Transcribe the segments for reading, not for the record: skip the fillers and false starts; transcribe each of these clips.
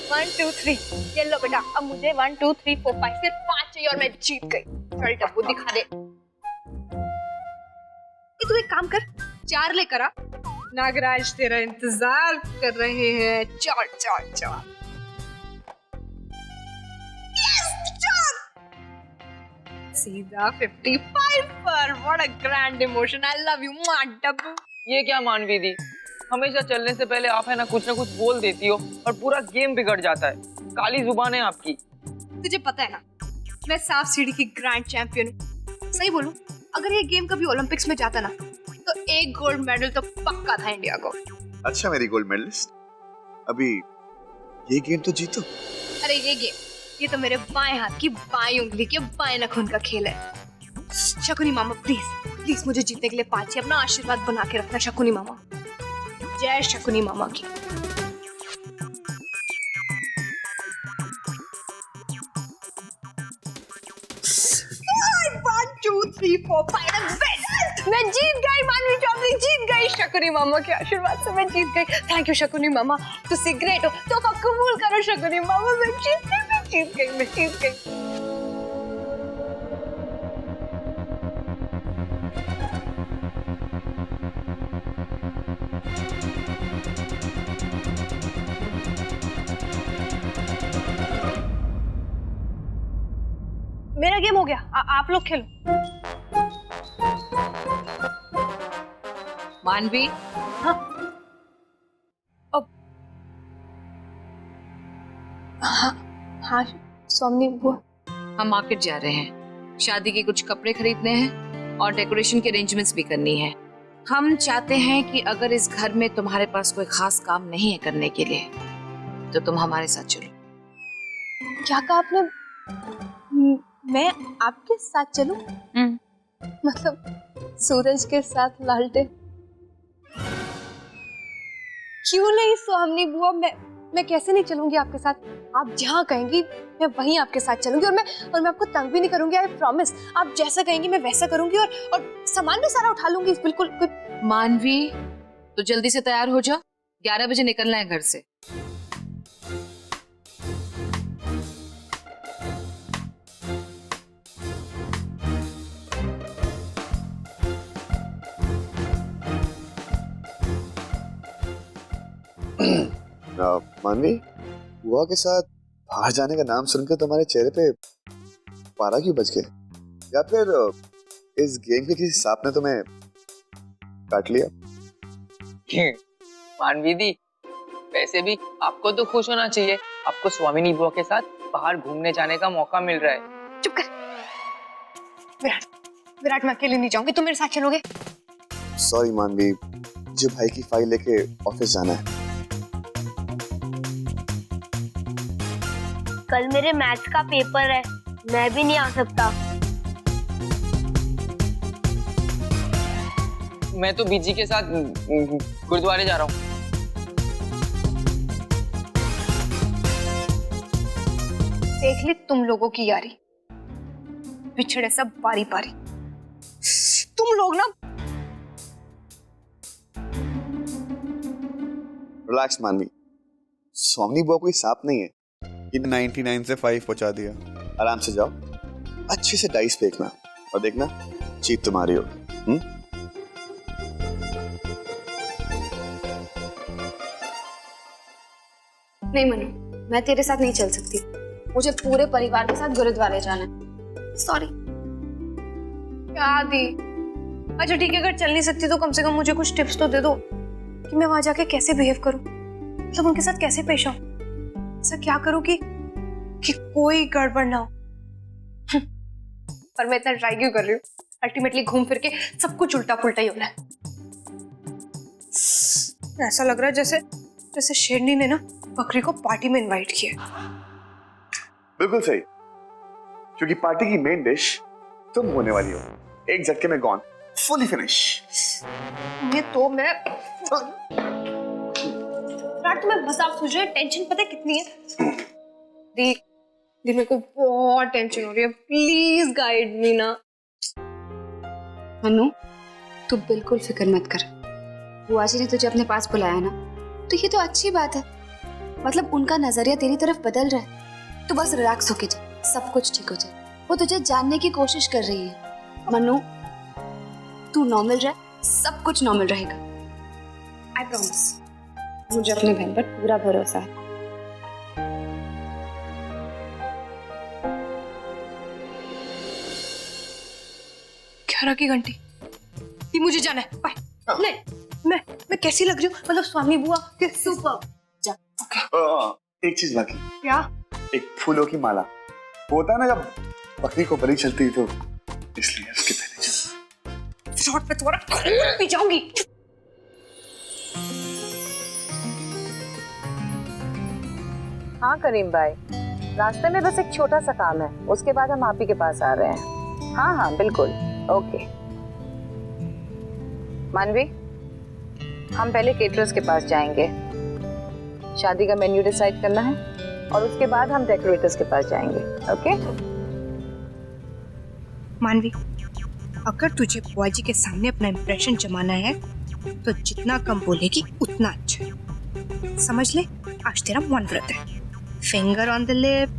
1 2 3 ये लो बेटा, अब मुझे 1 2 3 4 5 सिर्फ 5 चाहिए और मैं जीत गई। चल टप्पू दिखा दे। तू एक काम कर, 4 लेकर आ। नागराज तेरा इंतजार कर रहे हैं। चल चल चल। सीधा 55 पर। What a grand emotion. I love you Tappu. ये क्या मानवी दी, हमेशा चलने से पहले आप है ना कुछ बोल देती हो और पूरा गेम बिगड़ जाता है। काली जुबान है आपकी। तुझे पता है ना, मैं सांप सीढ़ी की ग्रैंड चैंपियन हूँ। सही बोलूं, अगर ये गेम कभी ओलंपिक्स में जाता ना तो एक गोल्ड मेडल तो पक्का था इंडिया को। अच्छा मेरी गोल्ड मेडलिस्ट, अभी ये गेम तो जीतो। अरे ये गेम, ये तो मेरे बाएं हाथ की बाएं उंगली के बाएं नाखून का खेल है। शकुनी मामा प्लीज प्लीज मुझे जीतने के लिए 5 अपना आशीर्वाद बना के रखना शकुनी मामा। जय शकुनी मामा की। 1 2 3 4 5 मैं जीत गई। मानवी चौधरी जीत गई। शकुनी मामा के आशीर्वाद से मैं जीत गई। थैंक यू शकुनी मामा, तुसी ग्रेट हो। तो कबूल करो शकुनी मामा, मैं जीत गई। मेरा गेम हो गया, आप लोग खेलो। मानवी, हाँ अब हाँ स्वामी बुआ, हम मार्केट जा रहे हैं। शादी के कुछ कपड़े खरीदने हैं और डेकोरेशन के अरेंजमेंट्स भी करनी है। हम चाहते हैं कि अगर इस घर में तुम्हारे पास कोई खास काम नहीं है करने के लिए तो तुम हमारे साथ चलो। क्या कहा आपने? मैं आपके साथ चलूं? मतलब सूरज के साथ लालटेन? क्यों नहीं सोहमनी बुआ, मैं कैसे नहीं चलूंगी आपके साथ। आप जहाँ कहेंगी मैं वहीं आपके साथ चलूंगी और मैं आपको तंग भी नहीं करूंगी। I promise. आप जैसा कहेंगी मैं वैसा करूंगी और सामान भी सारा उठा लूंगी। बिल्कुल। मानवी, तो जल्दी से तैयार हो जा, 11 बजे निकलना है घर से। मानवी, बुआ के साथ बाहर जाने का नाम सुनकर तुम्हारे चेहरे पे पारा क्यों बज गए? या फिर इस गेम के किसी सांप ने तुम्हें काट लिया? मानवी दी, वैसे भी आपको तो खुश होना चाहिए, आपको स्वामिनी बुआ के साथ बाहर घूमने जाने का मौका मिल रहा है। चुप कर विराट, मैं अकेले नहीं जाऊंगी, तुम मेरे साथ चलोगे? सॉरी मानवी, मुझे भाई की फाइल लेके ऑफिस जाना है। कल मेरे मैथ्स का पेपर है, मैं भी नहीं आ सकता। मैं तो बीजी के साथ गुरुद्वारे जा रहा हूँ। देख ली तुम लोगों की यारी, बिछड़े सब बारी बारी। तुम लोग ना। रिलैक्स मानवी, स्वामिनी बुआ कोई सांप नहीं है। 99 से 5 पहुंचा दिया। आराम से जाओ, अच्छे से डाइस फेंकना और देखना जीत तुम्हारी होगी। नहीं मनु, मैं तेरे साथ नहीं चल सकती। मुझे पूरे परिवार के साथ गुरुद्वारे जाना है। सॉरी। क्या दी? अच्छा ठीक है, अगर चल नहीं सकती तो कम से कम मुझे कुछ टिप्स तो दे दो कि मैं वहां जाके कैसे बिहेव करूं, मतलब उनके साथ कैसे पेश आऊं। ऐसा क्या करूं कि कोई गड़बड़ ना हो। पर मैं इतना ट्राई क्यों कर रही हूँ? अल्टीमेटली घूम फिर के सब कुछ उल्टा पुल्टा ही होना है। ऐसा लग रहा है जैसे शेरनी ने ना बकरी को पार्टी में इनवाइट किया। बिल्कुल सही, क्योंकि पार्टी की मेन डिश तुम होने वाली हो। एक झटके में गॉन, फुली फिनिश। ये तो मैं रात तुम्हें मजाक सोच रहे हो, टेंशन पता है कितनी है? देख मेरे को बहुत टेंशन हो रही है, प्लीज गाइड मी ना। मनु, तू बिल्कुल फिक्र मत कर। बुआ जी ने तुझे अपने पास बुलाया ना, तो ये तो अच्छी बात है। मतलब उनका नजरिया तेरी तरफ बदल रहा है। तो बस रिलैक्स होके जा, सब कुछ ठीक हो जाए। वो तुझे जानने की कोशिश कर रही है। मनु, तू नॉर्मल रह, सब कुछ नॉर्मल रहेगा। I promise. मुझे अपनी बहन पर पूरा भरोसा है। ग्यारह की घंटी। ये मुझे जाना है। बाय। नहीं, मैं कैसी लग रही हूँ? मतलब स्वामी बुआ के सुपर। जा। एक चीज बाकी, क्या? एक फूलों की माला। होता है ना जब बकरी को बलि चलती तो इसलिए उसके पहले चल। शॉर्ट पे तुम्हारा खून पी जाऊंगी। हाँ करीम भाई, रास्ते में बस एक छोटा सा काम है, उसके बाद हम आप ही के पास आ रहे हैं। हाँ हाँ बिल्कुल, ओके। मानवी, हम पहले केटरर्स के पास जाएंगे, शादी का मेन्यू डिसाइड करना है, और उसके बाद हम डेकोरेटर्स के पास जाएंगे। ओके मानवी, अगर तुझे बुआ जी के सामने अपना इंप्रेशन जमाना है तो जितना कम बोलेगी उतना अच्छा है। समझ ले, आज तेरा मौन व्रत है। Finger on the lip.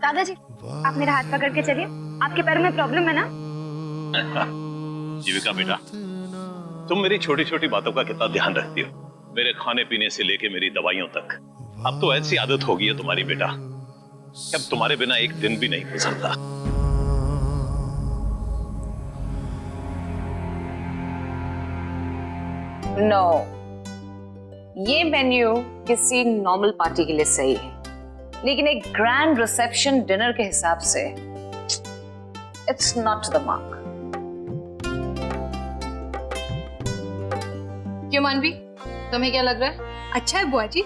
दादाजी, आप मेरा हाथ पकड़ के चलिए। आपके पैर में प्रॉब्लम है ना? जीविका बेटा, तुम मेरी छोटी छोटी बातों का कितना ध्यान रखती हो, मेरे खाने पीने से लेके मेरी दवाइयों तक। अब तो ऐसी आदत हो गई है तुम्हारी बेटा, अब तुम्हारे बिना एक दिन भी नहीं गुजरता। नो, ये मेन्यू किसी नॉर्मल पार्टी के लिए सही है, लेकिन एक ग्रैंड रिसेप्शन डिनर के हिसाब से इट्स नॉट द मार्क। क्यों मानवी, तुम्हें क्या लग रहा है? अच्छा है बुआ जी।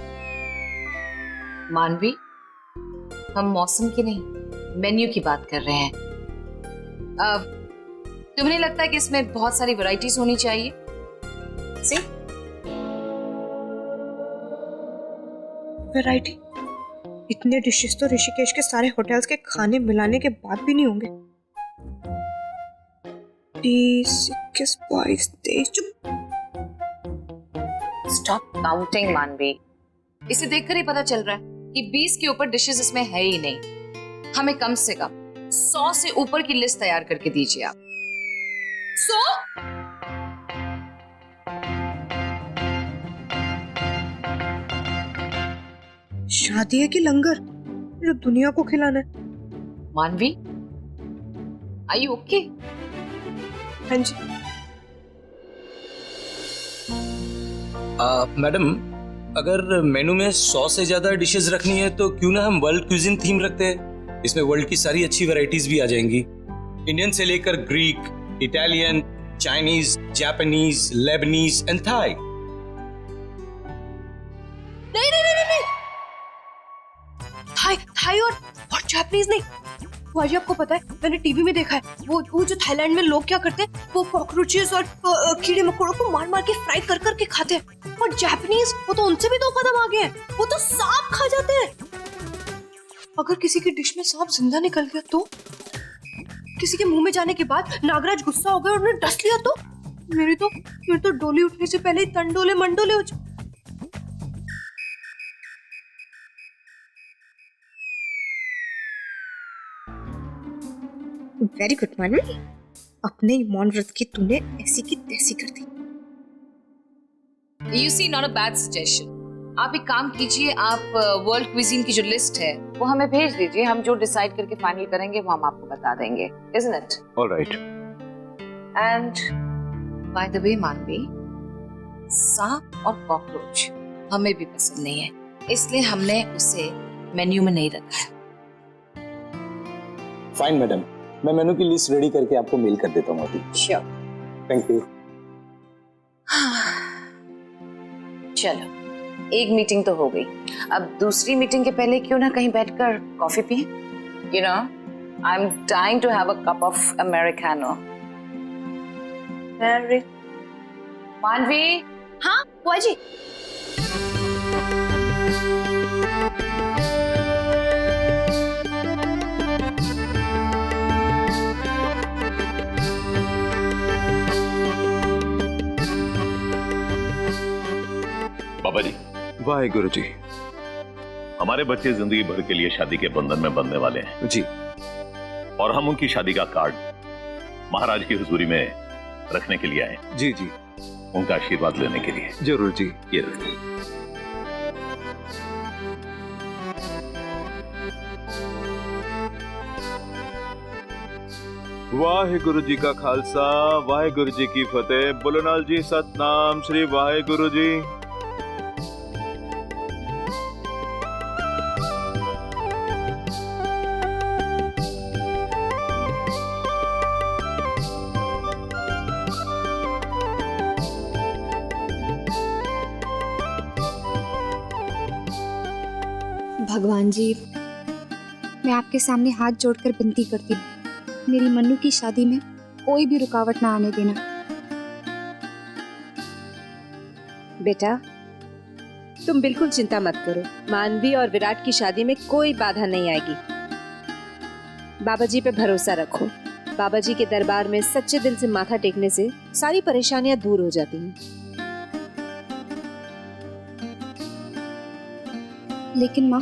मानवी, हम मौसम की नहीं, मेन्यू की बात कर रहे हैं। तुम्हें नहीं लगता है कि इसमें बहुत सारी वैरायटीज होनी चाहिए? सी वैरायटी? इतने डिशेस तो ऋषिकेश के सारे होटल्स के खाने मिलाने के बाद भी नहीं होंगे। 20, 21, 22, 23। चुप। स्टॉप काउंटिंग मानवी, इसे देखकर ही पता चल रहा है कि 20 के ऊपर डिशेस इसमें है ही नहीं। हमें कम से कम 100 से ऊपर की लिस्ट तैयार करके दीजिए आप। 100? शादी है कि लंगर जो दुनिया को खिलाना है? मानवी, आर यू ओके? हाँ जी। मैडम, अगर मेनू में 100 से ज्यादा डिशेस रखनी है तो क्यों ना हम वर्ल्ड क्यूजिन थीम रखते हैं। इसमें वर्ल्ड की सारी अच्छी वैरायटीज भी आ जाएंगी, इंडियन से लेकर Greek, Italian, Chinese, Japanese, Lebanese and Thai. Thai और जापानीज नहीं। बुआ जी, आपको पता है, मैंने टीवी में देखा है, वो जो थाईलैंड में लोग क्या करते हैं, वो कॉकरोचेस और कीड़े मकोड़ों को मार मार के फ्राई कर करके खाते हैं। और जापानीज, वो तो उनसे भी 2 कदम आगे हैं, वो तो सांप खा जाते हैं। अगर किसी की डिश में सांप जिंदा निकल गया तो? किसी के मुंह में जाने के बाद नागराज गुस्सा हो गया और उन्हें डस लिया तो? मेरी तो डोली उठने से पहले ही तंडोले मंडोले हो जाए। वेरी गुड मानवी, अपने ही मौन व्रत की तूने ऐसी की तैसी कर दी। You see, not a bad suggestion. आप एक काम कीजिए, आप वर्ल्ड क्विजीन की जो लिस्ट है वो हमें भेज दीजिए, हम जो डिसाइड करके फाइनल करेंगे वो हम आपको बता देंगे, isn't it? All right. And by the way मानवी, सांप और कॉकरोच हमें भी पसंद नहीं है, इसलिए हमने उसे मेन्यू में नहीं रखा है। फाइन मैडम, मैं मेनू की लिस्ट रेडी करके आपको मेल कर देता हूँ अभी। श्योर। Thank you. चलो, एक मीटिंग तो हो गई, अब दूसरी मीटिंग के पहले क्यों ना कहीं बैठकर कॉफी पिए? You know, I am trying to have a cup of americano. Manvi. हाँ बुआ जी। बाबा जी, वाहे गुरु जी। हमारे बच्चे जिंदगी भर के लिए शादी के बंधन में बंधने वाले हैं जी। और हम उनकी शादी का कार्ड महाराज की हुजूरी में रखने के लिए आए। जी जी, उनका आशीर्वाद लेने के लिए। जरूर जी। ये रखिए। वाहे गुरु जी का खालसा, वाहे गुरु जी की फतेह। बोलो नाल जी सतनाम श्री वाहे गुरु जी। भगवान जी, मैं आपके सामने हाथ जोड़कर विनती करती हूँ, मेरी मन्नू की शादी में कोई भी रुकावट ना आने देना। बेटा, तुम बिल्कुल चिंता मत करो, मानवी और विराट की शादी में कोई बाधा नहीं आएगी। बाबा जी पे भरोसा रखो। बाबा जी के दरबार में सच्चे दिल से माथा टेकने से सारी परेशानियां दूर हो जाती हैं। लेकिन माँ,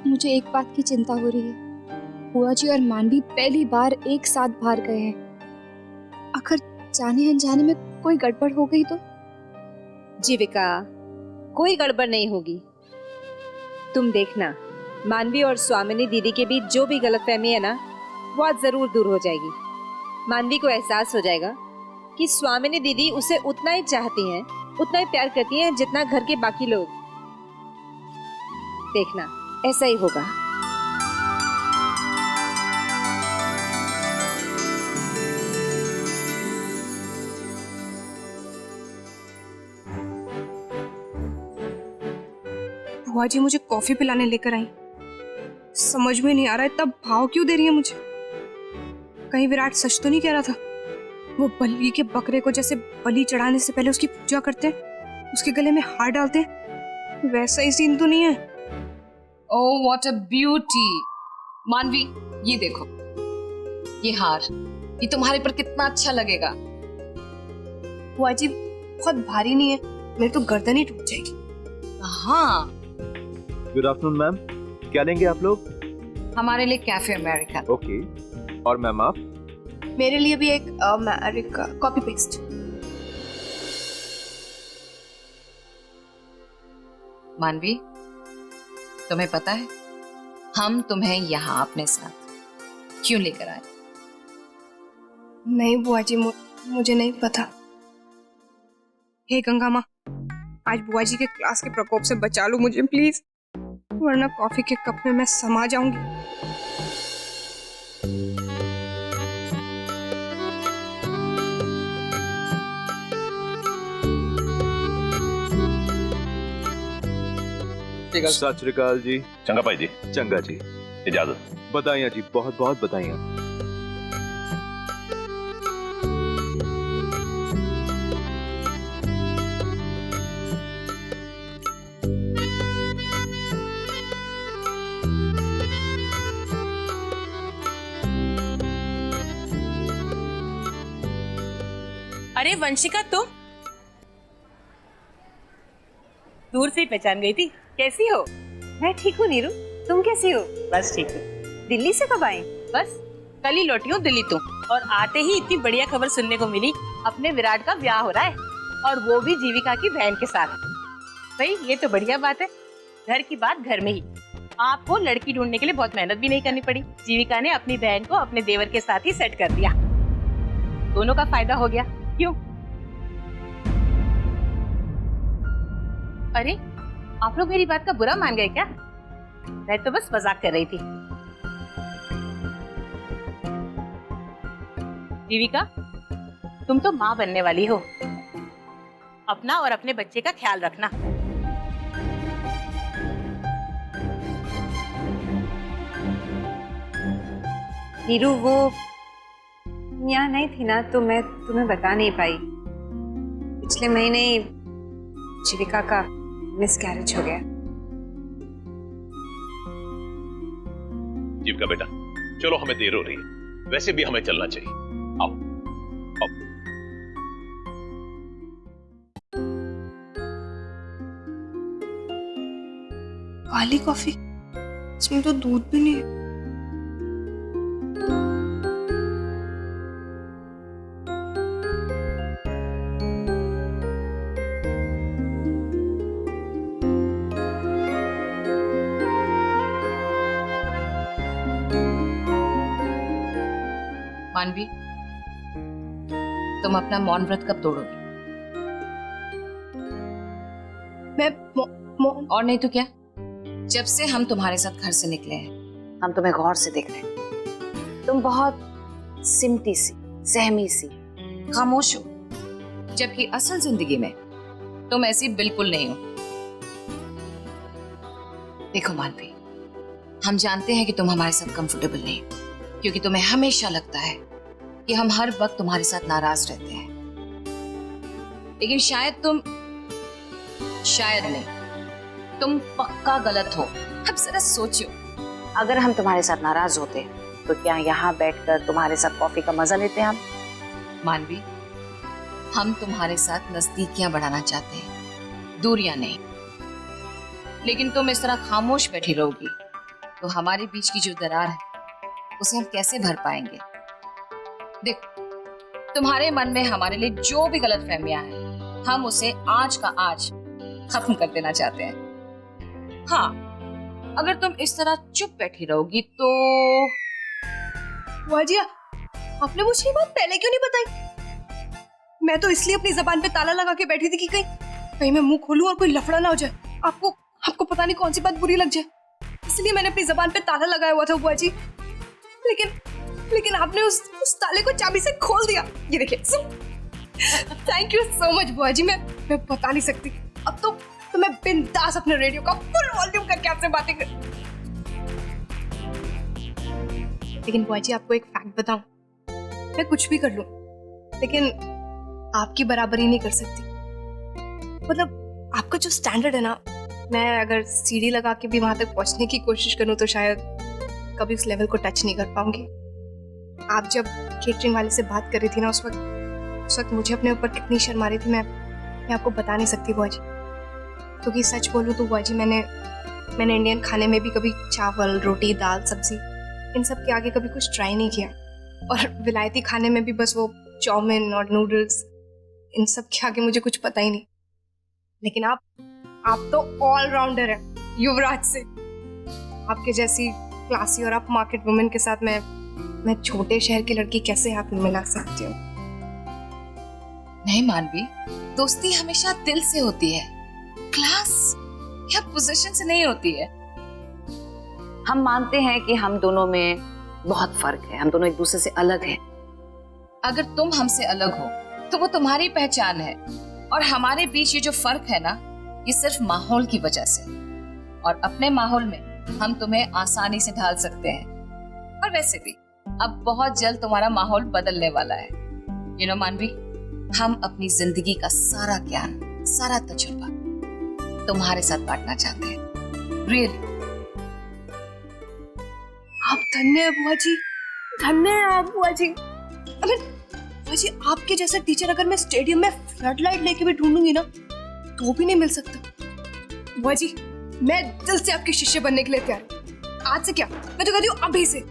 मुझे एक बात की चिंता हो रही है। बुआ जी और मानवी पहली बार एक साथ बाहर गए हैं। अगर जाने अनजाने में कोई गड़बड़ हो गई तो? जीविका, कोई गड़बड़ नहीं होगी। तुम देखना, मानवी और स्वामिनी दीदी के बीच जो भी गलतफहमी है ना, वो आज जरूर दूर हो जाएगी। मानवी को एहसास हो जाएगा कि स्वामिनी दीदी उसे उतना ही चाहती हैं, उतना ही प्यार करती हैं जितना घर के बाकी लोग। देखना, ऐसा ही होगा। बुआ जी मुझे कॉफी पिलाने लेकर आई। समझ में नहीं आ रहा इतना भाव क्यों दे रही है मुझे। कहीं विराट सच तो नहीं कह रहा था? वो बलि के बकरे को जैसे बलि चढ़ाने से पहले उसकी पूजा करते, उसके गले में हार डालते, वैसा ही सीन तो नहीं है? Oh what a beauty. मानवी, ये देखो, ये हार, ये तुम्हारे पर कितना अच्छा लगेगा। बुआ जी बहुत भारी नहीं है, मेरी तो गर्दन ही टूट जाएगी। हाँ, गुड आफ्टरनून मैम, क्या लेंगे आप लोग? हमारे लिए कैफे अमेरिका। ओके, और मैम आप? मेरे लिए भी एक अमेरिका कॉपी पेस्ट। मानवी, तुम्हें पता है हम तुम्हें यहाँ अपने साथ क्यों लेकर आए? नहीं बुआ जी, मुझे नहीं पता। हे गंगा माँ, आज बुआ जी के क्लास के प्रकोप से बचा लो मुझे प्लीज, वरना कॉफी के कप में मैं समा जाऊंगी। सत श्री अकाल जी। चंगा भाई जी। चंगा जी। इजाजत। बधाइयाँ जी, बहुत बहुत बधाइयाँ। अरे वंशिका, तुम दूर से ही पहचान गई थी। कैसी हो? मैं ठीक हूँ नीरू, तुम कैसी हो? बस ठीक हूँ। दिल्ली से कब आई? बस कल ही लौटी हूँ दिल्ली तो, और आते ही इतनी बढ़िया खबर सुनने को मिली, अपने विराट का ब्याह हो रहा है, और वो भी जीविका की बहन के साथ। भाई ये तो बढ़िया बात है। घर की बात घर में ही। आपको लड़की ढूंढने के लिए बहुत मेहनत भी नहीं करनी पड़ी। जीविका ने अपनी बहन को अपने देवर के साथ ही सेट कर दिया। दोनों का फायदा हो गया। क्यों? अरे आप लोग मेरी बात का बुरा मान गए क्या? मैं तो बस मजाक कर रही थी। जीविका, तुम तो माँ बनने वाली हो। अपना और अपने बच्चे का ख्याल रखना। नीरू वो यहाँ नहीं थी ना, तो मैं तुम्हें बता नहीं पाई। पिछले महीने जीविका का मिसकैरेज हो गया। जीविका बेटा, चलो, हमें देर हो रही है, वैसे भी हमें चलना चाहिए। आओ आओ। काली कॉफी, इसमें तो दूध भी नहीं है। मानवी, तुम अपना मौन व्रत कब तोड़ोगी? और नहीं तो क्या, जब से हम तुम्हारे साथ घर से निकले हैं हम तुम्हें गौर से देख रहे हैं। तुम बहुत सिमटी सी, सहमी सी, खामोश हो, जबकि असल जिंदगी में तुम ऐसी बिल्कुल नहीं हो। देखो मानवी, हम जानते हैं कि तुम हमारे साथ कंफर्टेबल नहीं हो, क्योंकि तुम्हें हमेशा लगता है कि हम हर वक्त तुम्हारे साथ नाराज रहते हैं। लेकिन शायद नहीं, तुम पक्का गलत हो। अब जरा सोचो, अगर हम तुम्हारे साथ नाराज होते तो क्या यहाँ बैठकर तुम्हारे साथ कॉफी का मजा लेते हम? मानवी, हम तुम्हारे साथ नजदीकियां बढ़ाना चाहते हैं, दूरियां नहीं। लेकिन तुम इस तरह खामोश बैठी रहोगी तो हमारे बीच की जो दरार है उसे हम कैसे भर पाएंगे? देखो, तुम्हारे मन में हमारे लिए जो भी गलतफहमियां हैं, हम उसे आज का आज खत्म कर देना चाहते हैं। हाँ, अगर तुम इस तरह चुप बैठी रहोगी तो वाजिया, आपने मुझे ये बात पहले क्यों नहीं बताई? मैं तो इसलिए अपनी जबान पे ताला लगा के बैठी थी कि कहीं मैं मुंह खोलूं और कोई लफड़ा ना हो जाए, आपको पता नहीं कौन सी बात बुरी लग जाए, इसलिए मैंने अपनी जबान पे ताला लगाया हुआ था बुआ जी। लेकिन आपने उस ताले को चाबी से खोल दिया। ये देखिए, थैंक यू सो मच बुआ जी। मैं बता नहीं सकती। अब तो मैं बिंदास अपने रेडियो का फुल वॉल्यूम करके आपसे बातें कर। लेकिन बुआ जी, आपको एक फैक्ट बताऊं, मैं कुछ भी कर लूं लेकिन आपकी बराबरी नहीं कर सकती। मतलब आपका जो स्टैंडर्ड है ना, मैं अगर सीढ़ी लगा के भी वहां तक पहुंचने की कोशिश करूं तो शायद कभी उस लेवल को टच नहीं कर पाऊंगी। आप जब केटरिंग वाले से बात कर रही थी ना, उस वक्त मुझे अपने ऊपर कितनी शर्म आ रही थी, मैं आपको बता नहीं सकती बुआ जी। क्योंकि सच बोलूं तो बुआ जी, मैंने इंडियन खाने में भी कभी चावल, रोटी, दाल, सब्जी, इन सब के आगे कभी कुछ ट्राई नहीं किया। और विलायती खाने में भी बस वो चाउमीन और नूडल्स, इन सब के आगे मुझे कुछ पता ही नहीं। लेकिन आप तो ऑलराउंडर हैं, युवराज से। आपके जैसी क्लासी और अप मार्केट वुमेन के साथ मैं छोटे शहर की लड़की कैसे हाथ मिला सकती हूँ? नहीं मानवी, दोस्ती हमेशा दिल से होती है, क्लास या पोजीशन से नहीं होती है। हम मानते हैं कि हम दोनों में बहुत फर्क है, हम दोनों एक दूसरे से अलग हैं। अगर तुम हमसे अलग हो तो वो तुम्हारी पहचान है, और हमारे बीच ये जो फर्क है ना, ये सिर्फ माहौल की वजह से। और अपने माहौल में हम तुम्हें आसानी से ढाल सकते हैं। और वैसे भी अब बहुत जल्द तुम्हारा माहौल बदलने वाला है। यू नो मानवी, हम अपनी जिंदगी का सारा ज्ञान, सारा तजुर्बा तुम्हारे साथ बांटना चाहते हैं। रियली। आप धन्य है बुआ जी, धन्य है आप बुआ जी। अगर बुआ जी, आपके जैसा टीचर अगर मैं स्टेडियम में फ्लड लाइट लेके भी ढूंढूंगी ना तो भी नहीं मिल सकता। बुआ जी, मैं दिल से आपकी शिष्य बनने के लिए तैयार हूँ। आज से क्या, मैं तो कहती हूँ अभी से।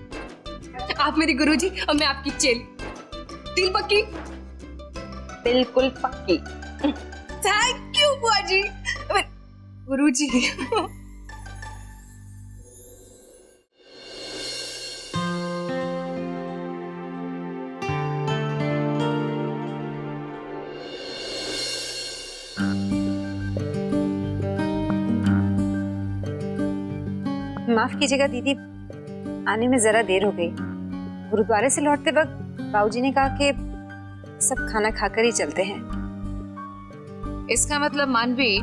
आप मेरी गुरुजी और मैं आपकी चेली। डील पक्की? बिल्कुल पक्की। थैंक यू बुआ जी। गुरुजी। माफ कीजिएगा दीदी, आने में जरा देर हो गई। गुरुद्वारे से लौटते वक्त बाबूजी ने कहा कि सब खाना खाकर ही चलते हैं। इसका मतलब मानवी,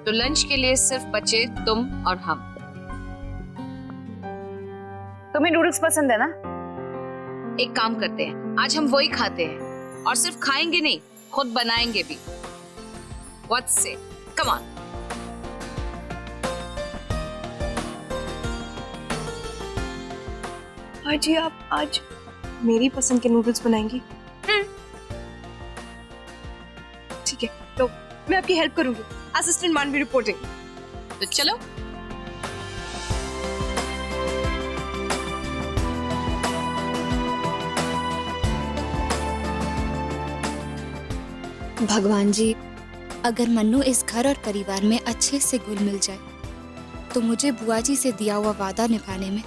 तो लंच के लिए सिर्फ बचे तुम और हम। तुम्हें नूडल्स पसंद है ना? एक काम करते हैं, आज हम वही खाते हैं और सिर्फ खाएंगे नहीं, खुद बनाएंगे भी। What say? Come on. जी आप आज मेरी पसंद के नूडल्स बनाएंगी? ठीक है, तो मैं आपकी हेल्प करूंगी। असिस्टेंट मानवी रिपोर्टिंग। तो चलो। भगवान जी, अगर मन्नू इस घर और परिवार में अच्छे से घुल मिल जाए तो मुझे बुआ जी से दिया हुआ वादा निभाने में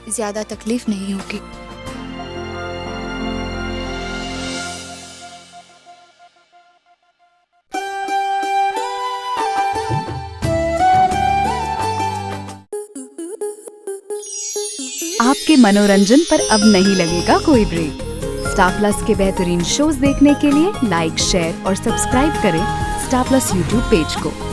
ज्यादा तकलीफ नहीं होगी। आपके मनोरंजन पर अब नहीं लगेगा कोई ब्रेक। स्टार प्लस के बेहतरीन शोज देखने के लिए लाइक, शेयर और सब्सक्राइब करें स्टार प्लस यूट्यूब पेज को।